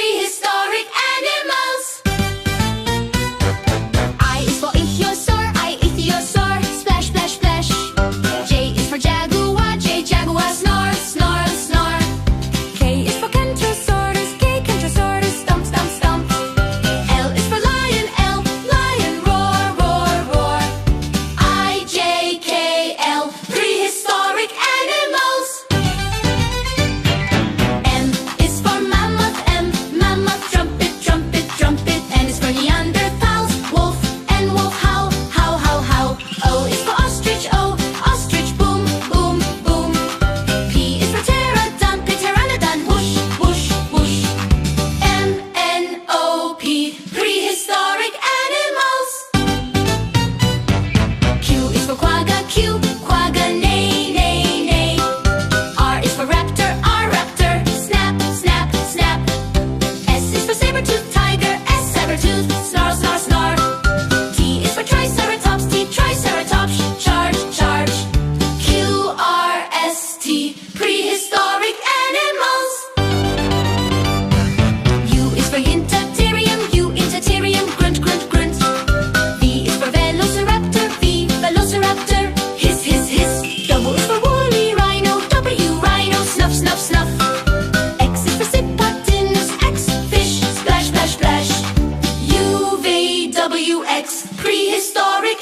prehistoric animals. I is for ichthyosaur, splash, splash, splash. J is for jaguar, jaguar, snore, snore, snore. K is for kentrosaurus, kentrosaurus, stomp, stomp, stomp. L is for lion, lion, roar, roar, roar. I, J, K, L, prehistoric animals. M is for mammoth, mammoth, trumpet, trumpet, trumpet. N is for Neanderthals, wolf, and wolf, howl, howl, howl, howl. O is for ostrich, ostrich, boom, boom, boom. P is for pteranodon, pteranodon, whoosh, whoosh, whoosh. M, N, O, P, prehistoric animals. Q is for quagga, quagga, neigh, neigh, neigh. R is for raptor, raptor, snap, snap, snap. S is for saber-tooth tiger, saber-tooth, snarl, snarl, snarl. T is for triceratops, triceratops, charge, charge. Q, R, S, T, prehistoric animals. U is for Unitarium, grunt, grunt, grunt. V is for velociraptor, velociraptor, hiss, hiss, hiss. W is for woolly rhino, rhino, snuff, snuff, snuff. X is for hippopotamus, fish, splash, splash, splash. U, V, W, X, prehistoric